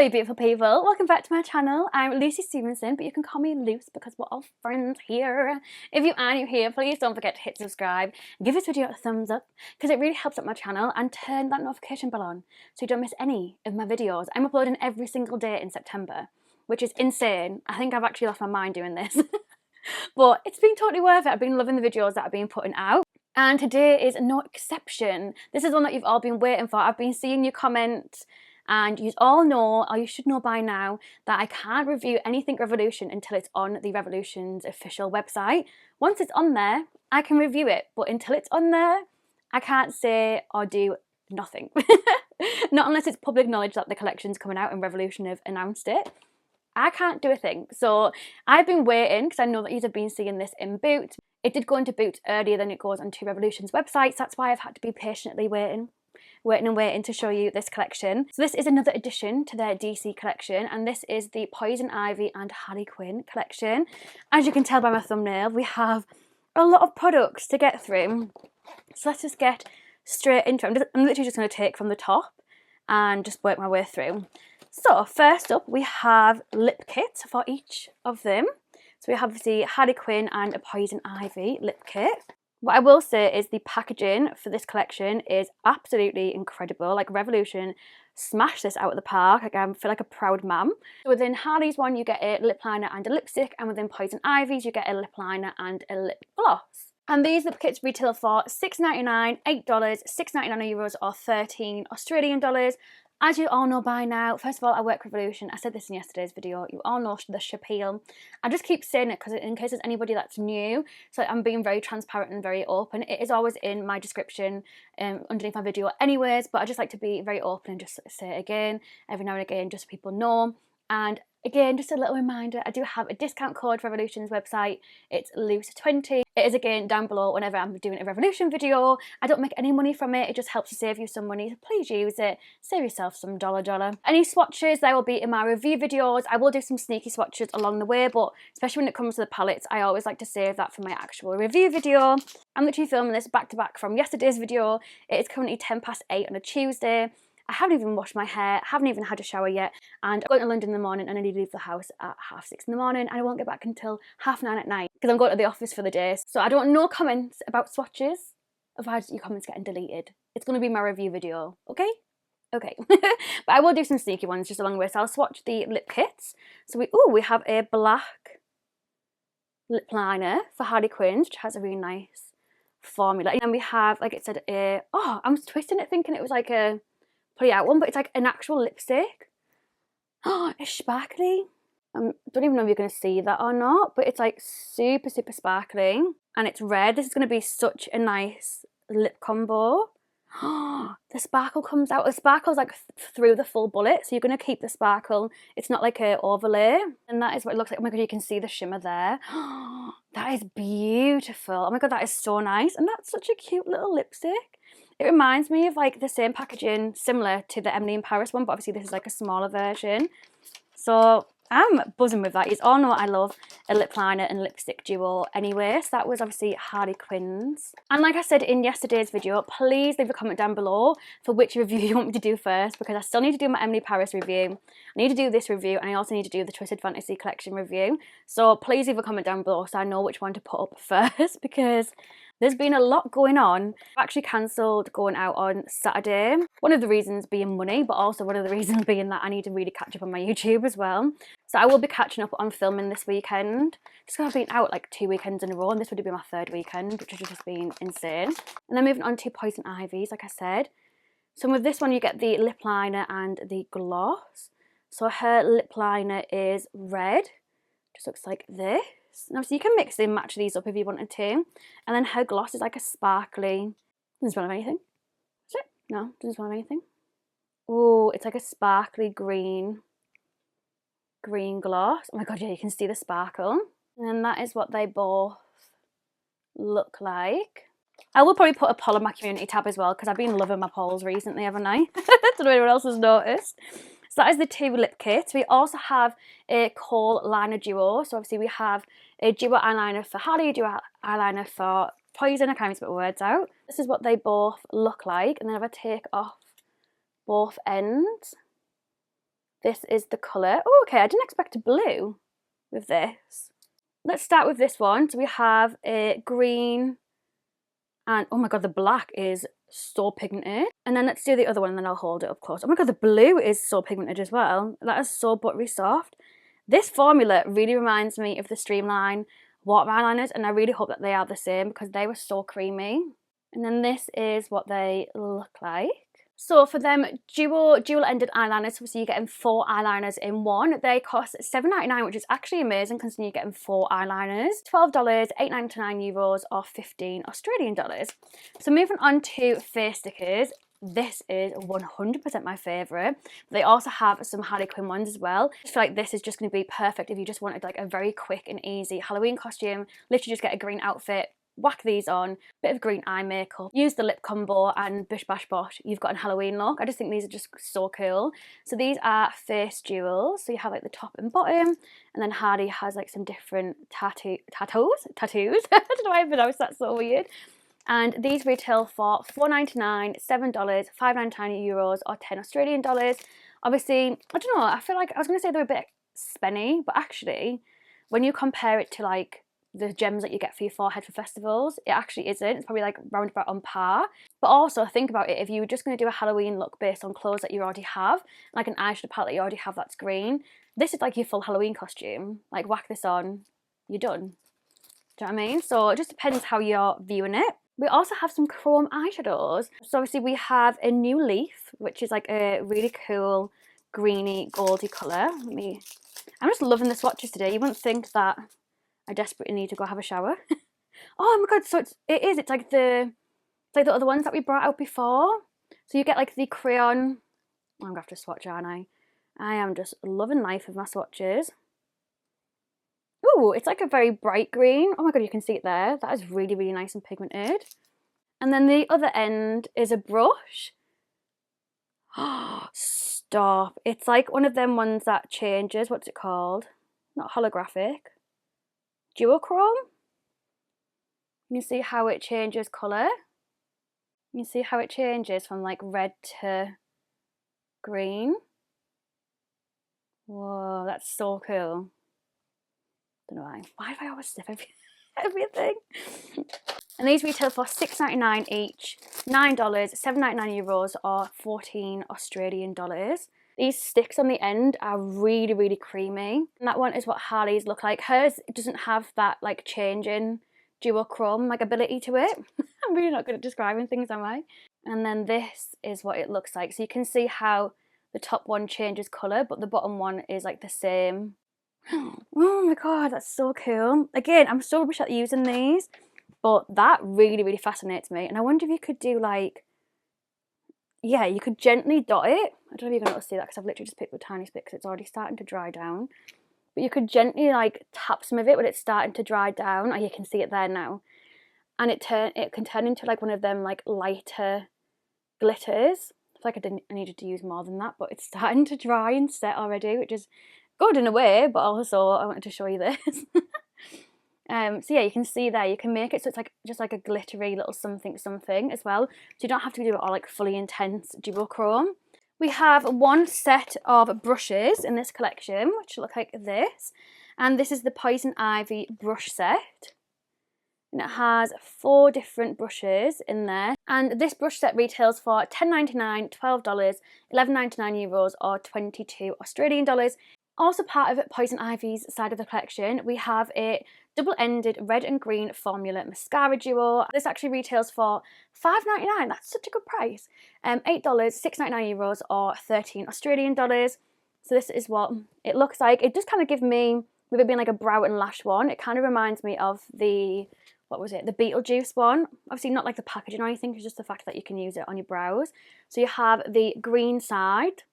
Hello you beautiful people, welcome back to my channel. I'm Luce Stephenson, but you can call me Luce because we're all friends here. If you are new here, please don't forget to hit subscribe, give this video a thumbs up because it really helps out my channel, and turn that notification bell on so you don't miss any of my videos. I'm uploading every single day in September, which is insane. I think I've actually lost my mind doing this. But it's been totally worth it. I've been loving the videos that I've been putting out. And today is no exception. This is one that you've all been waiting for. I've been seeing your comments, and you all know, or you should know by now, that I can't review anything Revolution until it's on the Revolution's official website. Once it's on there, I can review it, but until it's on there, I can't say or do nothing. Not unless it's public knowledge that the collection's coming out and Revolution have announced it. I can't do a thing. So I've been waiting because I know that you have been seeing this in Boots. It did go into Boots earlier than it goes onto Revolution's website, so that's why I've had to be patiently waiting to show you this collection. So this is another addition to their DC collection, and this is the Poison Ivy and Harley Quinn collection. As you can tell by my thumbnail, we have a lot of products to get through. So let's just get straight into it. I'm literally just going to take from the top and just work my way through. So first up, we have lip kits for each of them. So we have the Harley Quinn and a Poison Ivy lip kit. What I will say is the packaging for this collection is absolutely incredible. Like, Revolution smashed this out of the park. Like, I feel like a proud mum. So within Harley's one, you get a lip liner and a lipstick, and within Poison Ivy's, you get a lip liner and a lip gloss. And these lip kits retail for $6.99, $8, €6.99 Euros, or 13 Australian dollars. As you all know by now, first of all, I work with Revolution. I said this in yesterday's video. You all know the Chappelle. I just keep saying it because in case there's anybody that's new, so I'm being very transparent and very open. It is always in my description underneath my video anyways, but I just like to be very open and just say it again, every now and again, just so people know. And again, just a little reminder, I do have a discount code for Revolution's website. It's Luce20. It is again down below whenever I'm doing a Revolution video. I don't make any money from it. It just helps to save you some money. So please use it. Save yourself some dollar. Any swatches, they will be in my review videos. I will do some sneaky swatches along the way, but especially when it comes to the palettes, I always like to save that for my actual review video. I'm literally filming this back to back from yesterday's video. It is currently 8:10 on a Tuesday. I haven't even washed my hair, haven't even had a shower yet, and I'm going to London in the morning, and I need to leave the house at 6:30 in the morning, and I won't get back until 9:30 at night because I'm going to the office for the day. So I don't want no comments about swatches, otherwise your comments getting deleted. It's going to be my review video, okay? Okay. But I will do some sneaky ones just along the way, so I'll swatch the lip kits. So we have a black lip liner for Harley Quinn, which has a really nice formula. And we have, like it said, I'm twisting it thinking it was like a pull out one, but it's like an actual lipstick. Oh, it's sparkly. Don't even know if you're going to see that or not, but it's like super sparkly, and it's red. This is going to be such a nice lip combo. Oh, the sparkle comes out. The sparkle's like through the full bullet, so you're going to keep the sparkle. It's not like an overlay, and that is what it looks like. Oh my god, you can see the shimmer there. Oh, that is beautiful. Oh my god, that is so nice, and that's such a cute little lipstick. It reminds me of like the same packaging, similar to the Emily in Paris one, but obviously this is like a smaller version. So I'm buzzing with that. You all know I love a lip liner and lipstick duo anyway. So that was obviously Harley Quinn's. And like I said in yesterday's video, please leave a comment down below for which review you want me to do first, because I still need to do my Emily Paris review. I need to do this review, and I also need to do the Twisted Fantasy collection review. So please leave a comment down below so I know which one to put up first, because there's been a lot going on. I've actually cancelled going out on Saturday. One of the reasons being money, but also one of the reasons being that I need to really catch up on my YouTube as well. So I will be catching up on filming this weekend. Just because I've been out like 2 weekends in a row, and this would be my 3rd weekend, which has just been insane. And then moving on to Poison Ivy's, like I said. So with this one, you get the lip liner and the gloss. So her lip liner is red. Just looks like this. Now, so you can mix and match these up if you wanted to. And then her gloss is like a sparkly, doesn't smell of anything. Is it? No, doesn't smell of anything. Oh, it's like a sparkly green gloss. Oh my god, yeah, you can see the sparkle. And then that is what they both look like. I will probably put a poll on my community tab as well, because I've been loving my polls recently, haven't I? Don't know if anyone else has noticed. So that is the 2 lip kits. We also have a kohl liner duo. So obviously we have a duo eyeliner for Harley, a duo eyeliner for Poison. I can't even spit my words out. This is what they both look like. And then if I take off both ends, This is the colour. Oh, okay, I didn't expect a blue with this. Let's start with this one. So we have a green and oh my god, the black is so pigmented. And then let's do the other one and then I'll hold it up close. Oh my god, the blue is so pigmented as well. That is so buttery soft. This formula really reminds me of the Streamline water eyeliners, and I really hope that they are the same because they were so creamy. And then this is what they look like. So for them dual-ended eyeliners, so you're getting 4 eyeliners in one. They cost $7.99, which is actually amazing considering you're getting 4 eyeliners. $12, €8.99 or 15 Australian dollars. So moving on to face stickers. This is 100% my favourite. They also have some Harley Quinn ones as well. I feel like this is just going to be perfect if you just wanted like a very quick and easy Halloween costume. Literally just get a green outfit, whack these on, bit of green eye makeup, use the lip combo and bish bash bosh, you've got a Halloween look. I just think these are just so cool. So these are face jewels. So you have like the top and bottom, and then Harley has like some different tattoos. I don't know why I pronounced that so weird. And these retail for $4.99, $7, €5.99 or 10 Australian dollars. Obviously, I don't know, I feel like I was going to say they're a bit spenny, but actually, when you compare it to like the gems that you get for your forehead for festivals, it actually isn't. It's probably like roundabout on par. But also think about it, if you were just going to do a Halloween look based on clothes that you already have, like an eyeshadow palette that you already have that's green, this is like your full Halloween costume. Like whack this on, you're done. Do you know what I mean? So it just depends how you're viewing it. We also have some chrome eyeshadows. So obviously we have a new leaf, which is like a really cool greeny goldy colour. I'm just loving the swatches today. You wouldn't think that I desperately need to go have a shower. Oh my god, so it's like the other ones that we brought out before. So you get like the crayon. I'm gonna have to swatch, aren't I? I am just loving life with my swatches. Ooh, it's like a very bright green. Oh my god, you can see it there. That is really, really nice and pigmented. And then the other end is a brush. Oh, stop. It's like one of them ones that changes. What's it called? Not holographic. Duochrome. You can see how it changes colour. You can see how it changes from like red to green. Whoa, that's so cool. Don't know why. Why do I always sniff everything? And these retail for $6.99 each, $9, €7.99 or 14 Australian dollars. These sticks on the end are really, really creamy. And that one is what Harley's look like. Hers doesn't have that like changing duochrome like ability to it. I'm really not good at describing things, am I? And then this is what it looks like. So you can see how the top one changes colour, but the bottom one is like the same. Oh my god, that's so cool. Again, I'm so rubbish at using these, but that really, really fascinates me. And I wonder if you could do like, yeah, you could gently dot it. I don't know if you're going to see that because I've literally just picked up a tiny bit because it's already starting to dry down. But you could gently like tap some of it when it's starting to dry down. Oh, you can see it there now. And it can turn into like one of them like lighter glitters. I feel like I needed to use more than that, but it's starting to dry and set already, which is good in a way, but also I wanted to show you this. So yeah, you can see there, you can make it so it's like just like a glittery little something as well. So you don't have to do it all like fully intense duochrome. We have one set of brushes in this collection, which look like this. And this is the Poison Ivy brush set. And it has 4 different brushes in there. And this brush set retails for $10.99, $12, €11.99 or 22 Australian dollars. Also part of Poison Ivy's side of the collection, we have a double-ended red and green formula mascara duo. This actually retails for $5.99. That's such a good price. $8, €6.99 or 13 Australian dollars. So this is what it looks like. It does kind of give me, with it being like a brow and lash one, it kind of reminds me of the, what was it, the Beetlejuice one. Obviously not like the packaging or anything, it's just the fact that you can use it on your brows. So you have the green side.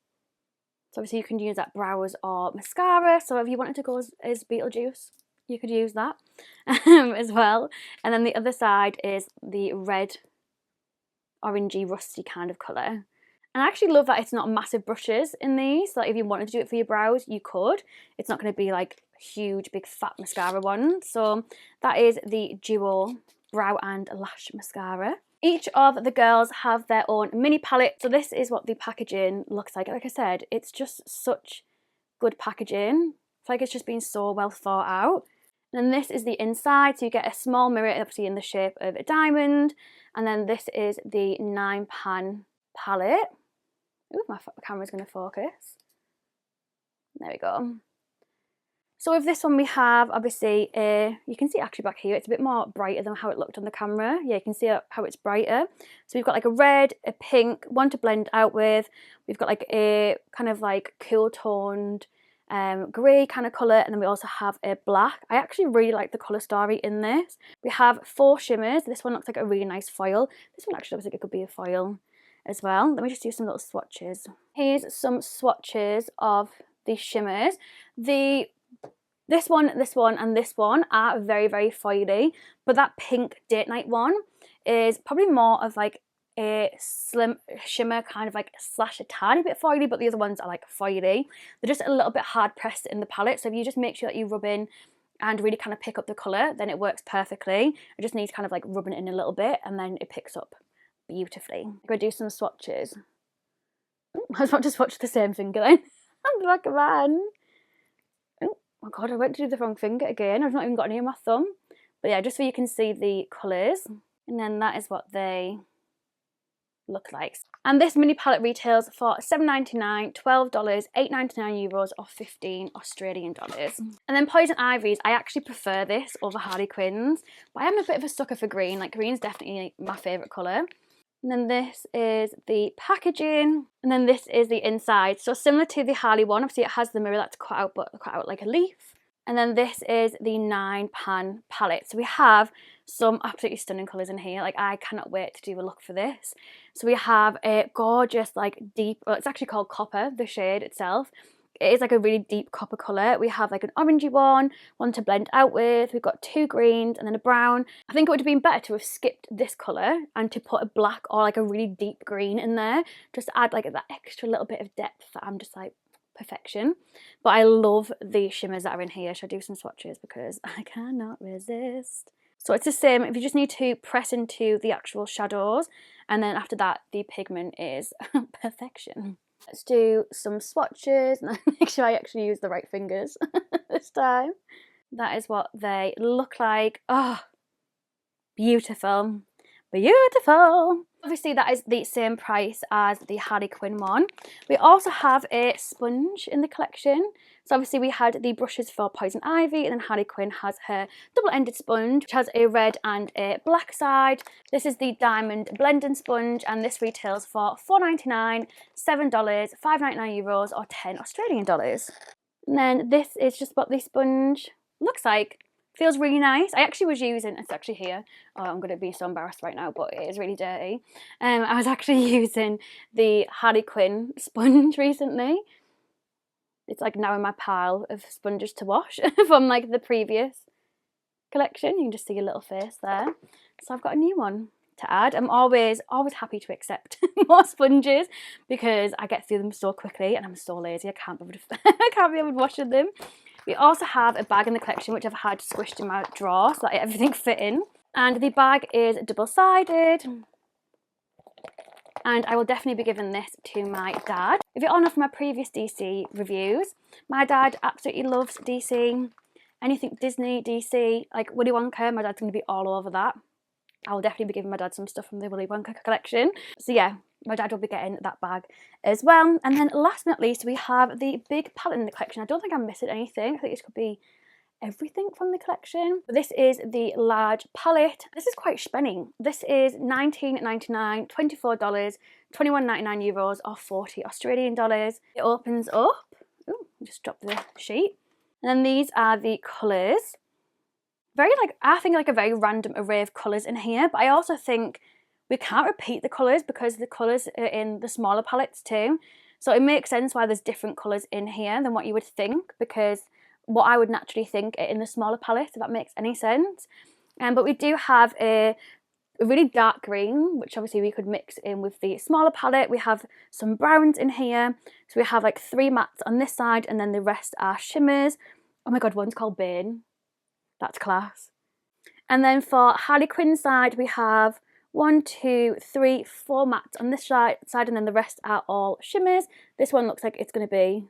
So obviously you can use that brows or mascara. So if you wanted to go as Beetlejuice, you could use that as well. And then the other side is the red, orangey, rusty kind of colour. And I actually love that it's not massive brushes in these. So like if you wanted to do it for your brows, you could. It's not going to be like huge, big, fat mascara one. So that is the Duo Brow and Lash Mascara. Each of the girls have their own mini palette. So this is what the packaging looks like. Like I said, it's just such good packaging. I feel like it's just been so well thought out. And then this is the inside, so you get a small mirror, obviously in the shape of a diamond. And then this is the 9-pan palette. Ooh, my camera's going to focus. There we go. So with this one we have, obviously, you can see actually back here, it's a bit more brighter than how it looked on the camera. Yeah, you can see how it's brighter. So we've got like a red, a pink, one to blend out with. We've got like a kind of like cool toned grey kind of colour, and then we also have a black. I actually really like the colour story in this. We have 4 shimmers. This one looks like a really nice foil. This one actually looks like it could be a foil as well. Let me just do some little swatches. Here's some swatches of the shimmers. This one, and this one are very, very foily, but that pink date night one is probably more of like a slim shimmer, kind of like slash a tiny bit foily, but the other ones are like foily. They're just a little bit hard pressed in the palette, so if you just make sure that you rub in and really kind of pick up the colour, then it works perfectly. It just needs kind of like rubbing it in a little bit, and then it picks up beautifully. I'm going to do some swatches. Ooh, I was about to swatch the same finger then. I'm like a man. Oh my god, I went to do the wrong finger again. I've not even got any on my thumb. But yeah, just so you can see the colours. And then that is what they look like. And this mini palette retails for $7.99, $12, €8.99 or 15 Australian dollars. And then Poison Ivy's, I actually prefer this over Harley Quinn's. But I am a bit of a sucker for green. Like green's definitely my favourite colour. And then this is the packaging, and then this is the inside. So similar to the Harley one, obviously it has the mirror that's cut out, but cut out like a leaf. And then this is the 9-pan palette. So we have some absolutely stunning colours in here. Like I cannot wait to do a look for this. So we have a gorgeous like deep, well it's actually called Copper, the shade itself. It is like a really deep copper colour. We have like an orangey one to blend out with. We've got 2 greens and then a brown. I think it would have been better to have skipped this colour and to put a black or like a really deep green in there, just to add like that extra little bit of depth that I'm just like, perfection. But I love the shimmers that are in here. Should I do some swatches because I cannot resist. So it's the same, if you just need to press into the actual shadows, and then after that the pigment is perfection. Let's do some swatches and make sure I actually use the right fingers this time. That is what they look like. Oh, beautiful. Beautiful. Obviously that is the same price as the Harley Quinn one. We also have a sponge in the collection. So obviously we had the brushes for Poison Ivy, and then Harley Quinn has her double-ended sponge, which has a red and a black side. This is the diamond blending sponge, and this retails for $4.99, $7, €5.99 or 10 Australian dollars. And then this is just what the sponge looks like. Feels really nice. I actually was using, it's actually here. Oh, I'm going to be so embarrassed right now, but it is really dirty. I was actually using the Harley Quinn sponge recently. It's like now in my pile of sponges to wash from like the previous collection. You can just see a little face there. So I've got a new one to add. I'm always happy to accept more sponges because I get through them so quickly and I'm so lazy. I can't be able to washing them. We also have a bag in the collection which I've had squished in my drawer so that everything fit in. And the bag is double-sided. And I will definitely be giving this to my dad. If you all know from my previous DC reviews, my dad absolutely loves DC. Anything Disney, DC, like Willy Wonka, my dad's going to be all over that. I will definitely be giving my dad some stuff from the Willy Wonka collection. So yeah, my dad will be getting that bag as well. And then last but not least, we have the big palette in the collection. I don't think I'm missing anything. I think this could be everything from the collection. But this is the large palette. This is quite spenny. This is $19.99, $24, €21.99 or 40 Australian dollars. It opens up. Ooh, just drop the sheet. And then these are the colours. Very like, I think like a very random array of colours in here, but I also think we can't repeat the colours because the colours are in the smaller palettes too. So it makes sense why there's different colours in here than what you would think, because what I would naturally think are in the smaller palette, if that makes any sense. But we do have a really dark green, which obviously we could mix in with the smaller palette. We have some browns in here. So we have like 3 mattes on this side and then the rest are shimmers. Oh my god, one's called Bane. That's class. And then for Harley Quinn's side, we have 1, 2, 3, 4 mattes on this side and then the rest are all shimmers. This one looks like it's going to be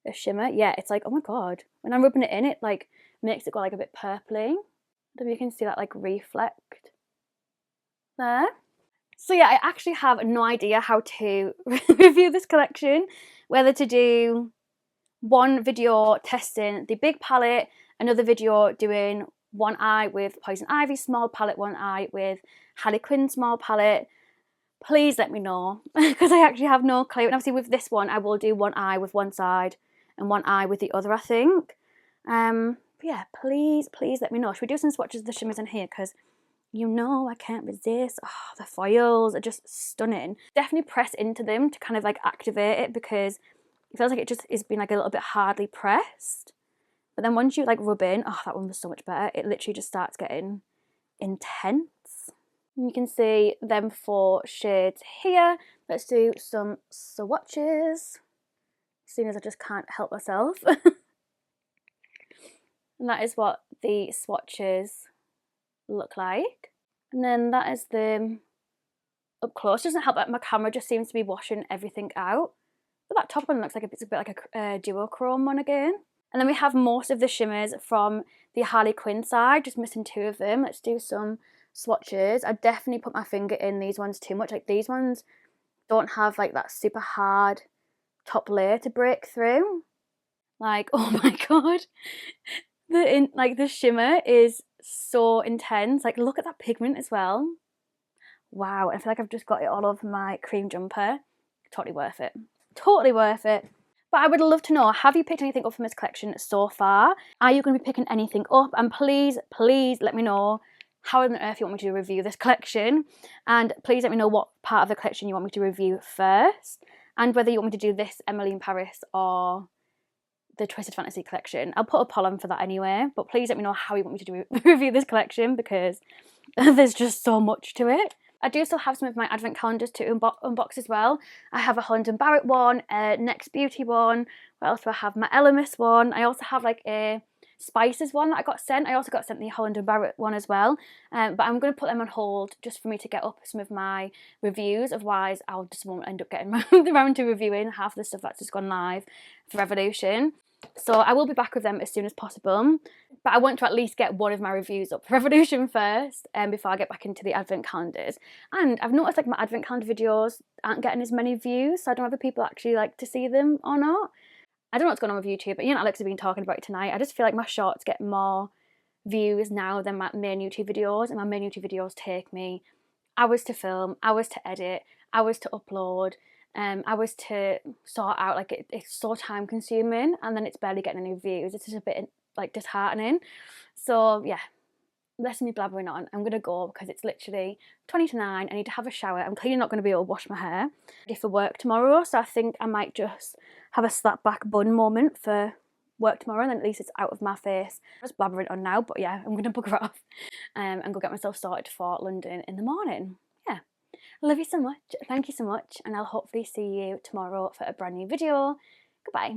a shimmer. Yeah, it's like, oh my god, when I'm rubbing it in, it like makes it go like a bit purpley. I don't know if you can see that like reflect there. So yeah, I actually have no idea how to review this collection, whether to do one video testing the big palette, another video doing one eye with Poison Ivy small palette, one eye with HARLEY QUINN small palette. Please let me know, because I actually have no clue. And obviously with this one, I will do one eye with one side and one eye with the other, I think. But yeah, please let me know. Should we do some swatches of the shimmers in here? Because you know I can't resist. Oh, the foils are just stunning. Definitely press into them to kind of like activate it, because it feels like it just is being like a little bit hardly pressed. But then once you like rub in, oh, that one was so much better. It literally just starts getting intense. And you can see them 4 shades here. Let's do some swatches, seeing as I just can't help myself. And that is what the swatches look like. And then that is them up close. Doesn't help that my camera just seems to be washing everything out. But that top one looks like it's a bit like a duochrome one again. And then we have most of the shimmers from the HARLEY QUINN side, just missing 2 of them. Let's do some swatches. I definitely put my finger in these ones too much. Like these ones don't have like that super hard top layer to break through. Like, oh my god. The shimmer is so intense. Like, look at that pigment as well. Wow, I feel like I've just got it all over my cream jumper. Totally worth it. Totally worth it. But I would love to know, have you picked anything up from this collection so far? Are you going to be picking anything up? And please let me know how on earth you want me to review this collection. And please let me know what part of the collection you want me to review first. And whether you want me to do this Emily in Paris or the Twisted Fantasy collection. I'll put a poll on for that anyway. But please let me know how you want me to review this collection, because there's just so much to it. I do still have some of my advent calendars to unbox as well. I have a Holland & Barrett one, a Next Beauty one. What else do I have? My Elemis one. I also have like a Spices one that I got sent. I also got sent the Holland & Barrett one as well. But I'm going to put them on hold just for me to get up some of my reviews. Otherwise, I'll just won't end up getting around to reviewing half of the stuff that's just gone live for Revolution. So I will be back with them as soon as possible. But I want to at least get one of my reviews up for Revolution first, before I get back into the advent calendars. And I've noticed like my advent calendar videos aren't getting as many views, so I don't know if people actually like to see them or not. I don't know what's going on with YouTube, but you know, Alex has been talking about it tonight. I just feel like my shorts get more views now than my main YouTube videos, and my main YouTube videos take me hours to film, hours to edit, hours to upload, hours to sort out. Like it's so time consuming, and then it's barely getting any views. It's just a bit like disheartening. So yeah, less me blabbering on. I'm gonna go because it's literally 20 to 9. I need to have a shower. I'm clearly not going to be able to wash my hair ready for work tomorrow, so I think I might just have a slap back bun moment for work tomorrow, and then at least it's out of my face. I'm just blabbering on now, but yeah, I'm gonna bugger off and go get myself sorted for London in the morning. Yeah, love you so much, thank you so much, and I'll hopefully see you tomorrow for a brand new video. Goodbye.